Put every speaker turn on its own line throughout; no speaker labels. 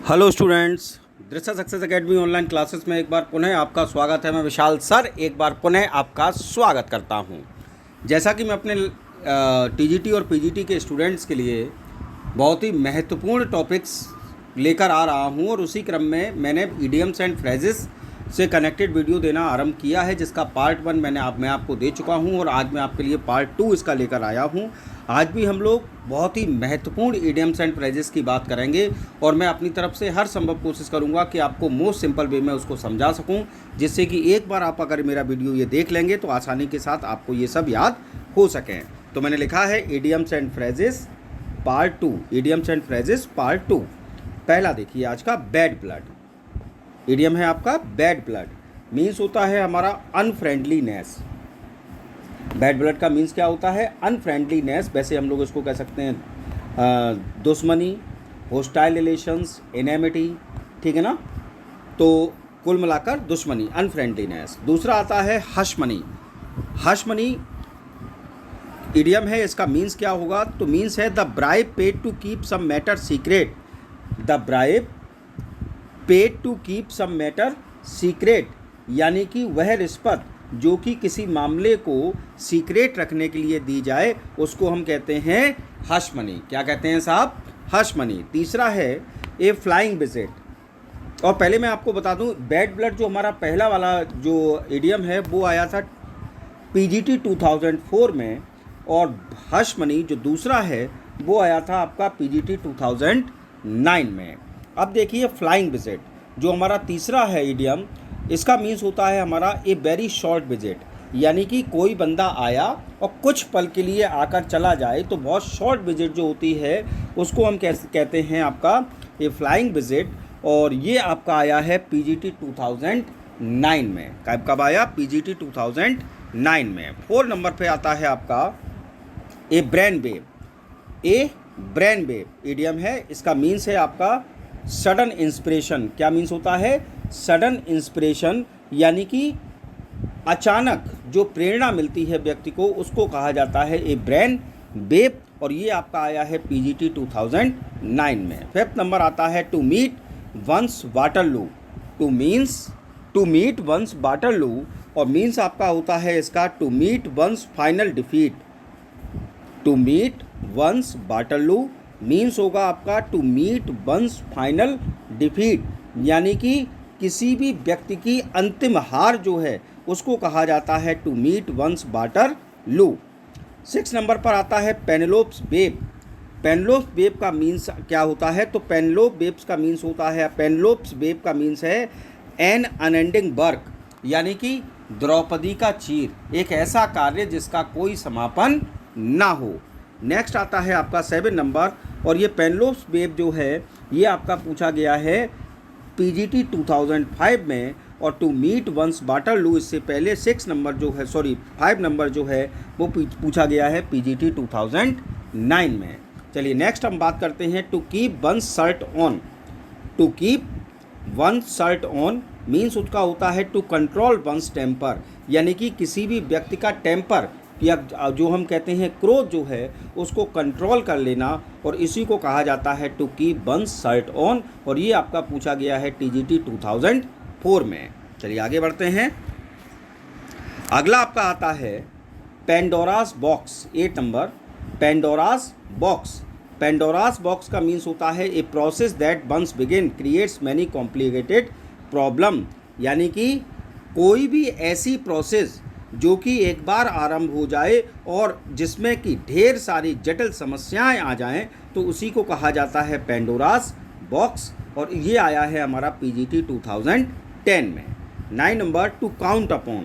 Hello students, दृश्य success academy online classes में एक बार पुनः आपका स्वागत है। मैं विशाल सर एक बार पुनः आपका स्वागत करता हूं। जैसा कि मैं अपने टीजीटी और पीजीटी के स्टूडेंट्स के लिए बहुत ही महत्वपूर्ण टॉपिक्स लेकर आ रहा हूं और उसी क्रम में मैंने इडियम्स एंड फ्रेजेस से कनेक्टेड वीडियो देना आरंभ किया है, जिसका पार्ट 1 मैं आपको दे चुका हूं और आज मैं आपके लिए पार्ट 2 इसका लेकर आया हूं। आज भी हम लोग बहुत ही महत्वपूर्ण इडियम्स एंड फ्रेजेस की बात करेंगे और मैं अपनी तरफ से हर संभव कोशिश करूंगा कि आपको मोस्ट सिंपल वे में उसको समझा सकूं, जिससे कि एक बार आप अगर मेरा वीडियो ये देख लेंगे तो आसानी के साथ आपको ये सब याद हो सकें। तो मैंने लिखा है idioms and phrases part 2, idioms and phrases part 2। पहला देखिए आज का बैड ब्लड। इडियम है आपका बैड ब्लड, मीन्स होता है हमारा अनफ्रेंडलीनेस। बैड ब्लड का मीन्स क्या होता है? अनफ्रेंडलीनेस। वैसे हम लोग इसको कह सकते हैं दुश्मनी, होस्टाइल रिलेशंस, एनेमिटी, ठीक है ना। तो कुल मिलाकर दुश्मनी, अनफ्रेंडलीनेस। दूसरा आता है हशमनी। हशमनी इडियम है, इसका मीन्स क्या होगा? तो मीन्स है the bribe paid to keep some matter secret. The bribe paid to keep some matter secret, यानी कि वह रिश्वत जो कि किसी मामले को सीक्रेट रखने के लिए दी जाए उसको हम कहते हैं हश मनी। क्या कहते हैं साहब? Hush money. तीसरा है ए फ्लाइंग विजिट। और पहले मैं आपको बता दूं, बैड ब्लड जो हमारा पहला वाला जो इडियम है वो आया था पीजीटी 2004 में, और हश मनी जो दूसरा है वो आया था आपका पीजीटी 2009 में। अब देखिए फ्लाइंग विजिट जो हमारा तीसरा है इडियम, इसका मीन्स होता है हमारा ए वेरी शॉर्ट विजिट, यानी कि कोई बंदा आया और कुछ पल के लिए आकर चला जाए, तो बहुत शॉर्ट विजिट जो होती है उसको हम कहते हैं आपका ए फ्लाइंग विजिट। और ये आपका आया है पीजीटी 2009 में। कब आया? पीजीटी 2009 में। 4 नंबर पे आता है आपका ए ब्रेन वेव। ए ब्रेन वेव इडियम है, इसका मीन्स है आपका सडन इंस्पिरेशन। क्या मीन्स होता है? सडन इंस्पिरेशन, यानी कि अचानक जो प्रेरणा मिलती है व्यक्ति को उसको कहा जाता है ए ब्रेन वेव, और ये आपका आया है पीजीटी 2009 में। 5th नंबर आता है to meet one's Waterloo. To meet one's Waterloo, और मीन्स आपका होता है इसका to meet one's final defeat. To meet one's Waterloo means होगा आपका to meet one's final defeat, यानी कि किसी भी व्यक्ति की अंतिम हार जो है उसको कहा जाता है to meet one's Waterloo. 6 number पर आता है पेनेलोप्स वेव। पेनेलोप्स वेव का मीन्स क्या होता है? तो पेनेलोप वेव्स का मीन्स होता है, पेनेलोप्स वेव का मीन्स है एन अनएंडिंग वर्क, यानी कि द्रौपदी का चीर, एक ऐसा कार्य जिसका कोई समापन ना हो। नेक्स्ट आता है आपका 7 नंबर, और ये पेनेलोप्स वेव जो है ये आपका पूछा गया है पीजीटी 2005 में, और टू मीट वंस वाटरलू इससे पहले 6 नंबर जो है 5 नंबर जो है वो पूछा गया है पीजीटी 2009 में। चलिए नेक्स्ट हम बात करते हैं to keep one's shirt on. To keep one's shirt on means उसका होता है टू कंट्रोल वंस टेम्पर, यानी कि किसी भी व्यक्ति का टेम्पर या जो हम कहते हैं क्रोध जो है उसको कंट्रोल कर लेना, और इसी को कहा जाता है to keep one's shirt on, और ये आपका पूछा गया है टीजीटी 2004 में। चलिए आगे बढ़ते हैं। अगला आपका आता है Pandora's box. 8 number Pandora's box. Pandora's box का मीन्स होता है a process that once begin creates many complicated problem, यानी कि कोई भी ऐसी प्रोसेस जो कि एक बार आरंभ हो जाए और जिसमें कि ढेर सारी जटिल समस्याएं आ जाएं, तो उसी को कहा जाता है पेंडोरास बॉक्स, और ये आया है हमारा पीजीटी 2010 में। 9 नंबर टू काउंट अपॉन।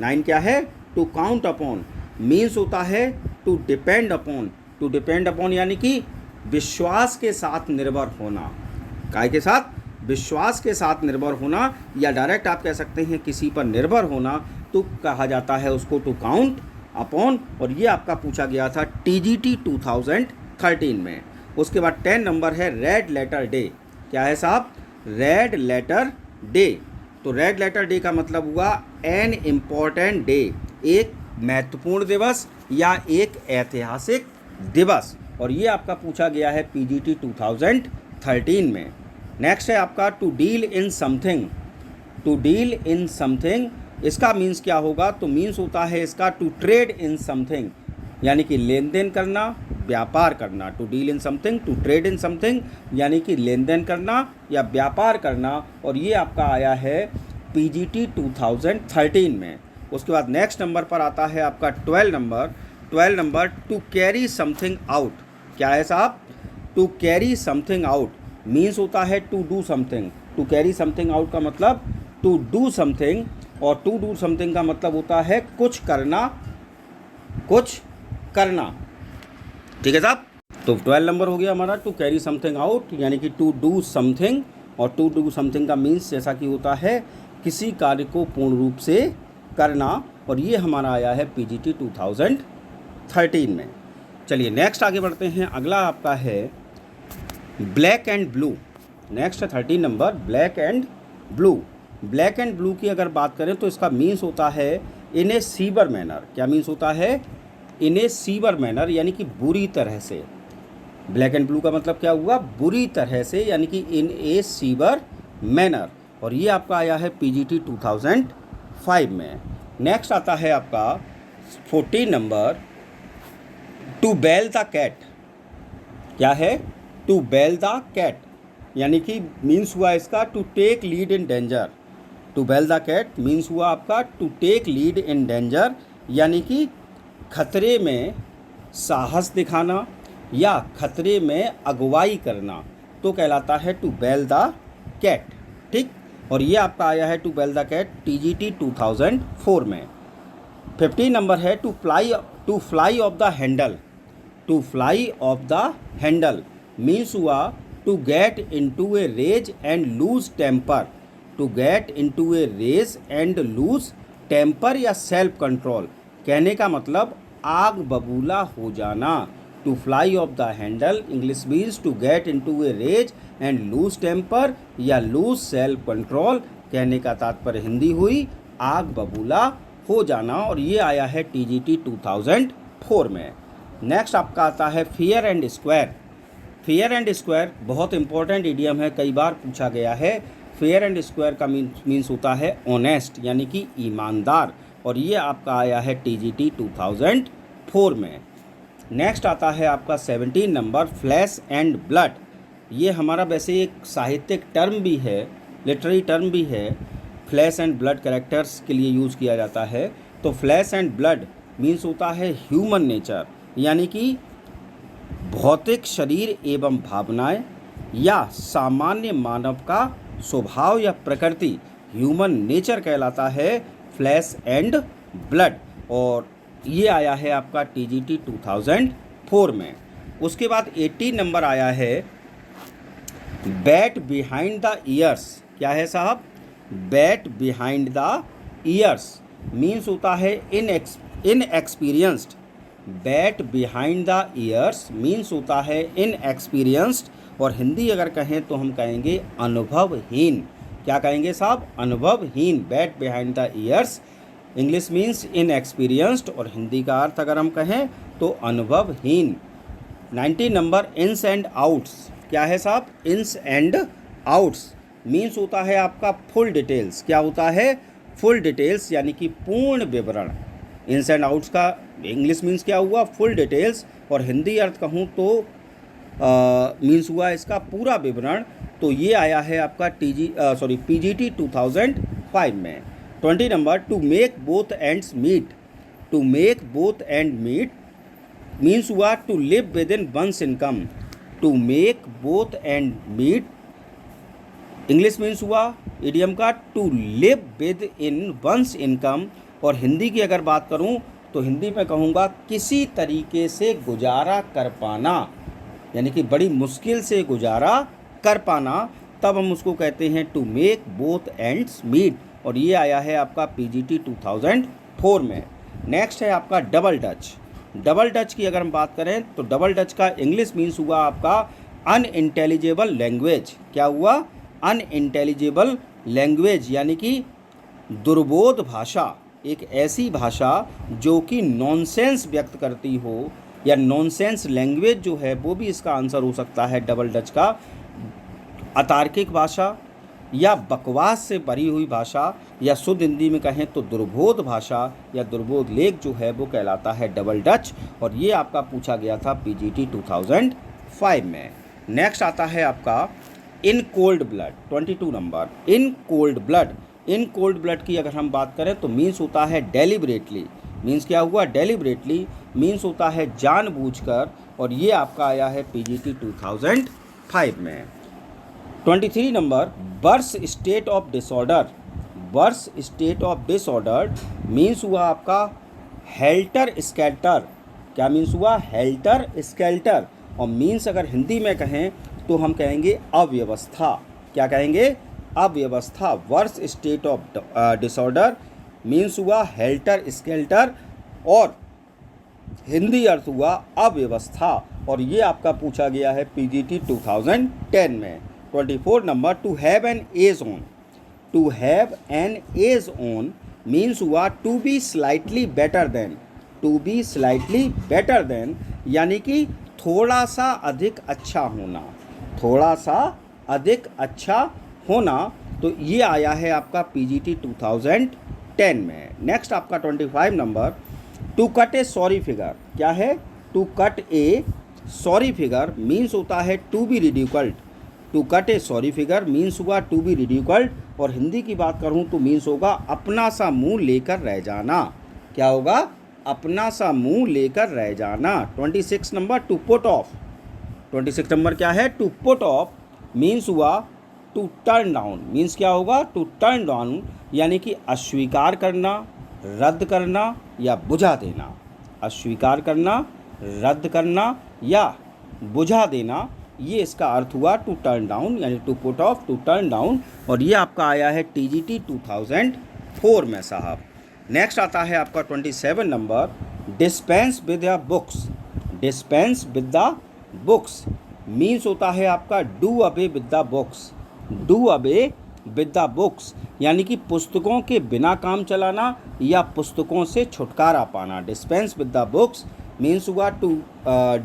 9 क्या है? टू काउंट अपॉन मीन्स होता है to depend upon. To depend upon यानी कि विश्वास के साथ निर्भर होना। काय के साथ? विश्वास के साथ निर्भर होना, या डायरेक्ट आप कह सकते हैं किसी पर निर्भर होना, तो कहा जाता है उसको टू काउंट अपॉन, और ये आपका पूछा गया था टीजीटी 2013 में। उसके बाद 10 नंबर है रेड लेटर डे। क्या है साहब? Red letter day. तो रेड लेटर डे का मतलब हुआ एन इम्पॉर्टेंट डे, एक महत्वपूर्ण दिवस या एक ऐतिहासिक दिवस, और ये आपका पूछा गया है पीजीटी 2013 में। नेक्स्ट है आपका to deal in something. To deal in something इसका मीन्स क्या होगा, तो मीन्स होता है इसका टू ट्रेड इन समथिंग, यानी कि लेन देन करना, व्यापार करना। To deal in something, to trade in something, यानी कि लेन देन करना या व्यापार करना। और ये आपका आया है PGT 2013 में। उसके बाद नेक्स्ट नंबर पर आता है आपका 12 number to carry something out. क्या है साहब, to carry something out means होता है to do something. To carry something out का मतलब टू डू समथिंग, और टू डू समथिंग का मतलब होता है कुछ करना, कुछ करना। ठीक है साहब, तो 12 नंबर हो गया हमारा टू कैरी समथिंग आउट, यानी कि टू डू समथिंग। और टू डू समथिंग का मीन्स जैसा कि होता है किसी कार्य को पूर्ण रूप से करना। और ये हमारा आया है PGT 2013 में। चलिए नेक्स्ट आगे बढ़ते हैं। अगला आपका है ब्लैक एंड ब्लू। नेक्स्ट है 13 number black and blue. Black and blue की अगर बात करें तो इसका मीन्स होता है इन ए सीवर मैनर। क्या मीन्स होता है, इन ए सीवर मैनर, यानी कि बुरी तरह से। ब्लैक एंड ब्लू का मतलब क्या हुआ, बुरी तरह से, यानी कि इन ए सीवर मैनर। और ये आपका आया है PGT 2005 में। नेक्स्ट आता है आपका 14 number to bell the cat. क्या है, टू बेल द कैट, यानी कि मीन्स हुआ इसका to take lead in danger. To bell the cat means हुआ आपका to take lead in danger, यानी कि खतरे में साहस दिखाना या खतरे में अगुवाई करना, तो कहलाता है टू बेल द कैट। ठीक, और ये आपका आया है to bell the cat TGT 2004 में। 15 नंबर है to fly off the handle. To fly off the handle means हुआ to get into a rage and lose temper. To get into a rage and lose temper या self control, कहने का मतलब आग बबूला हो जाना। To fly off the handle English means to get into a rage and lose temper या lose self control, कहने का तात्पर्य हिंदी हुई आग बबूला हो जाना। और ये आया है TGT 2004 में। नेक्स्ट आपका आता है fair and square. Fair and square बहुत इंपॉर्टेंट इडियम है, कई बार पूछा गया है। फेयर एंड स्क्वायर का मीन्स होता है ऑनेस्ट, यानी कि ईमानदार। और ये आपका आया है TGT 2004 में। नेक्स्ट आता है आपका 17 नंबर फ्लैश एंड ब्लड। ये हमारा वैसे एक साहित्यिक टर्म भी है, लिटरेरी टर्म भी है। फ्लैश एंड ब्लड कैरेक्टर्स के लिए यूज़ किया जाता है। तो फ्लैश एंड ब्लड मीन्स होता है ह्यूमन नेचर, यानी कि भौतिक शरीर एवं भावनाएं या सामान्य मानव का स्वभाव या प्रकृति, ह्यूमन नेचर कहलाता है फ्लैश एंड ब्लड। और ये आया है आपका TGT 2004 में। उसके बाद 18 नंबर आया है बैट बिहाइंड द ईयर्स। क्या है साहब, bat behind the years means होता है inexperienced. Bat behind the years means होता है इनएक्सपीरियंस्ड, और हिंदी अगर कहें तो हम कहेंगे अनुभवहीन। क्या कहेंगे साहब, अनुभवहीन। Bat behind the ears English means inexperienced, और हिंदी का अर्थ अगर हम कहें तो अनुभवहीन। 19 नंबर इन्स एंड आउट्स। क्या है साहब, इन्स एंड आउट्स मीन्स होता है आपका फुल डिटेल्स। क्या होता है, फुल डिटेल्स, यानी कि पूर्ण विवरण। इन्स एंड आउट्स का इंग्लिश मीन्स क्या हुआ, फुल डिटेल्स, और हिंदी अर्थ कहूँ तो मीन्स हुआ इसका पूरा विवरण। तो ये आया है आपका PGT 2005 में। 20 नंबर to make both ends meet. To make both end meet means हुआ to live within one's income. To make both end meet English means हुआ इडियम का to live within one's income. और हिंदी की अगर बात करूं तो हिंदी में कहूँगा किसी तरीके से गुजारा कर पाना, यानी कि बड़ी मुश्किल से गुजारा कर पाना, तब हम उसको कहते हैं to make both ends meet. और ये आया है आपका PGT 2004 में। नेक्स्ट है आपका डबल डच। डबल डच की अगर हम बात करें तो डबल डच का इंग्लिश मीन्स हुआ आपका अनइंटेलिजिबल लैंग्वेज। क्या हुआ, अनइंटेलिजिबल लैंग्वेज, यानी कि दुर्बोध भाषा, एक ऐसी भाषा जो कि नॉनसेंस व्यक्त करती हो, या नॉनसेंस लैंग्वेज जो है वो भी इसका आंसर हो सकता है डबल डच का। अतार्किक भाषा या बकवास से भरी हुई भाषा, या शुद्ध हिंदी में कहें तो दुर्बोध भाषा या दुर्बोध लेख जो है वो कहलाता है डबल डच, और ये आपका पूछा गया था पीजीटी 2005 में। नेक्स्ट आता है आपका in cold blood, 22 number, in cold blood. In cold blood की अगर हम बात करें तो मीन्स होता है डेलिबरेटली, मीन्स क्या हुआ, डेलिबरेटली, मीन्स होता है जानबूझकर, और ये आपका आया है पीजीटी 2005 में। 23 number, burst state of disorder. Burst state of disorder means हुआ आपका हेल्टर स्केल्टर। क्या मीन्स हुआ, हेल्टर स्केल्टर, और मीन्स अगर हिंदी में कहें तो हम कहेंगे अव्यवस्था। क्या कहेंगे, अव्यवस्था। Worst state of disorder means हुआ हेल्टर स्केल्टर, और हिंदी अर्थ हुआ अव्यवस्था, और ये आपका पूछा गया है पीजीटी 2010 में। 24 नंबर, to have an edge on. To have an edge on means हुआ to be slightly better than. To be slightly better than यानी कि थोड़ा सा अधिक अच्छा होना, थोड़ा सा अधिक अच्छा होना। तो ये आया है आपका पीजीटी 2010 में। नेक्स्ट आपका 25 नंबर, to cut a sorry figure. क्या है, to cut a sorry figure means होता है to be ridiculed. To cut a sorry figure means हुआ टू बी रिड्यूकल्ड, और हिंदी की बात करूँ तो मीन्स होगा अपना सा मुंह लेकर रह जाना। क्या होगा, अपना सा मुंह लेकर रह जाना। 26 number, to put off. 26 number क्या है, टू पुट ऑफ मीन्स हुआ टू टर्न डाउन। मीन्स क्या होगा, टू टर्न डाउन यानी कि अस्वीकार करना, रद्द करना या बुझा देना। अस्वीकार करना, रद्द करना या बुझा देना, ये इसका अर्थ हुआ टू टर्न डाउन, यानी to put off, to turn down, और ये आपका आया है टीजीटी 2004 में साहब। नेक्स्ट आता है आपका 27 number, dispense with the books. Dispense with the books means होता है आपका do away with the books. Do away with the books यानी कि पुस्तकों के बिना काम चलाना या पुस्तकों से छुटकारा पाना। Dispense with the books means हुआ to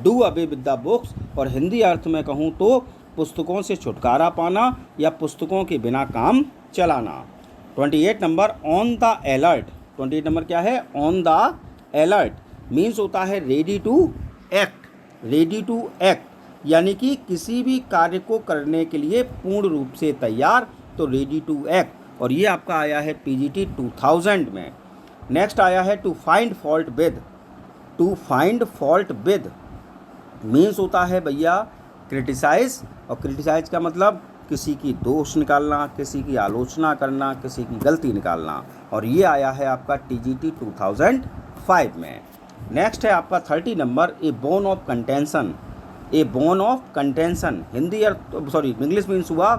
do away with the books, और हिंदी अर्थ में कहूँ तो पुस्तकों से छुटकारा पाना या पुस्तकों के बिना काम चलाना। 28 number, on the alert. 28 number क्या है, ऑन द अलर्ट मीन्स होता है ready to act. Ready to act यानी कि किसी भी कार्य को करने के लिए पूर्ण रूप से तैयार, तो रेडी टू एक्ट, और ये आपका आया है पीजीटी 2000 में। नेक्स्ट आया है to find fault with. To find fault with means होता है भैया क्रिटिसाइज, और क्रिटिसाइज का मतलब किसी की दोष निकालना, किसी की आलोचना करना, किसी की गलती निकालना, और ये आया है आपका टीजीटी 2005 में। नेक्स्ट है आपका 30 number, A bone of contention. A bone of contention Hindi English means हुआ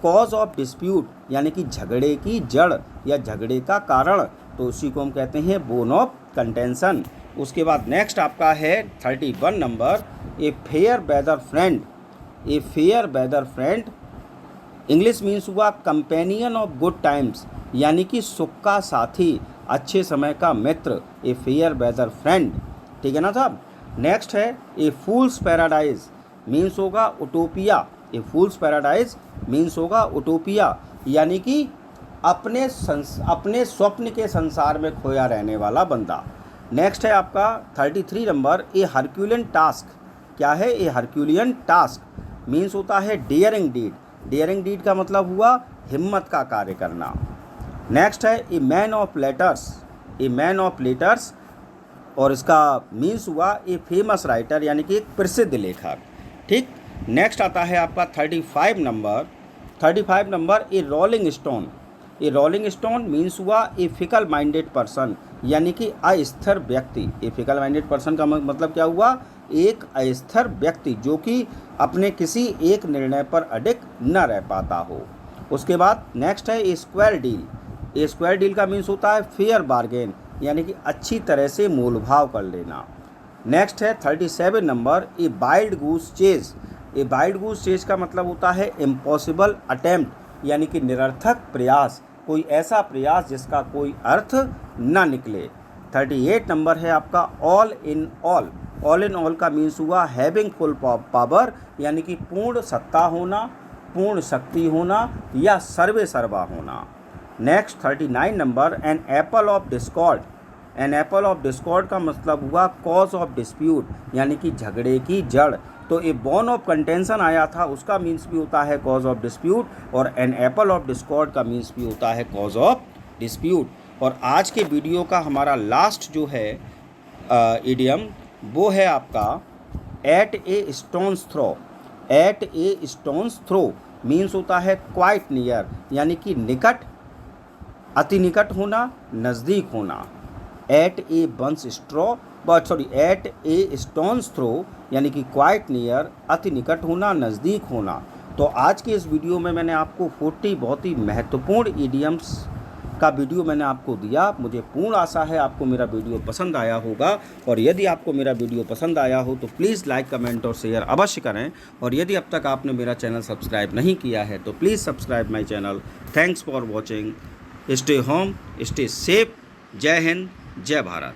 कॉज ऑफ डिस्प्यूट, यानी कि झगड़े की जड़ या झगड़े का कारण, तो उसी को हम कहते हैं बोन ऑफ कंटेंशन। उसके बाद नेक्स्ट आपका है 31 number, a fair weather friend. A fair weather friend English means हुआ कंपेनियन ऑफ गुड टाइम्स, यानी कि सुख का साथी, अच्छे समय का मित्र, ए फेयर वेदर फ्रेंड। ठीक है ना साहब। नेक्स्ट है ए फूल्स पैराडाइज मीन्स होगा उटोपिया। ए फूल्स पैराडाइज मीन्स होगा उटोपिया, यानी कि अपने स्वप्न के संसार में खोया रहने वाला बंदा। नेक्स्ट है आपका 33 नंबर, ए हरक्यूलियन टास्क। क्या है, ए हरक्यूलियन टास्क मीन्स होता है डेयरिंग डीड। डेयरिंग डीड का मतलब हुआ हिम्मत का कार्य करना। नेक्स्ट है a man of letters. A man of letters, और इसका मीन्स हुआ ए फेमस राइटर, यानी कि एक प्रसिद्ध लेखक। ठीक। नेक्स्ट आता है आपका 35 नंबर, ए रोलिंग स्टोन। ए रोलिंग स्टोन मीन्स हुआ ए फिकल माइंडेड पर्सन, यानी कि अस्थिर व्यक्ति। ए फिकल माइंडेड पर्सन का मतलब क्या हुआ, एक अस्थिर व्यक्ति जो कि अपने किसी एक निर्णय पर अडिग न रह पाता हो। उसके बाद नेक्स्ट है ए स्क्वायर डील। ए स्क्वायर डील का मीन्स होता है फेयर बार्गेन, यानी कि अच्छी तरह से मोल भाव कर लेना। नेक्स्ट है 37 number, a wild goose chase. A wild goose chase का मतलब होता है इम्पॉसिबल अटेम्प्ट, यानी कि निरर्थक प्रयास, कोई ऐसा प्रयास जिसका कोई अर्थ न निकले। 38 नंबर है आपका all in all. All in all का मीन्स हुआ हैविंग फुल पावर, यानी कि पूर्ण सत्ता होना, संपूर्ण शक्ति होना या सर्वे सर्वा होना। Next 39 number, an apple of discord. An apple of discord का मतलब हुआ कॉज ऑफ डिस्प्यूट, यानी कि झगड़े की जड़। तो ए बोन ऑफ कंटेंशन आया था, उसका मीन्स भी होता है कॉज ऑफ डिस्प्यूट, और एन एप्पल ऑफ डिस्कॉर्ड का मीन्स भी होता है कॉज ऑफ डिस्प्यूट। और आज के वीडियो का हमारा लास्ट जो है इडियम वो है आपका एट ए स्टोन्स थ्रो। एट ए स्टोन्स थ्रो मीन्स होता है क्वाइट नियर, यानी कि निकट, अति निकट होना, नज़दीक होना। एट ए बंस स्ट्रॉ एट ए स्टोन्स थ्रो यानी कि क्वाइट नियर, अति निकट होना, नज़दीक होना। तो आज के इस वीडियो में मैंने आपको 40 बहुत ही महत्वपूर्ण इडियम्स का वीडियो मैंने आपको दिया। मुझे पूर्ण आशा है आपको मेरा वीडियो पसंद आया होगा, और यदि आपको मेरा वीडियो पसंद आया हो तो प्लीज़ लाइक, कमेंट और शेयर अवश्य करें। और यदि अब तक आपने मेरा चैनल सब्सक्राइब नहीं किया है तो please subscribe my channel. Thanks for watching. Stay home, stay safe. जय हिंद, जय भारत।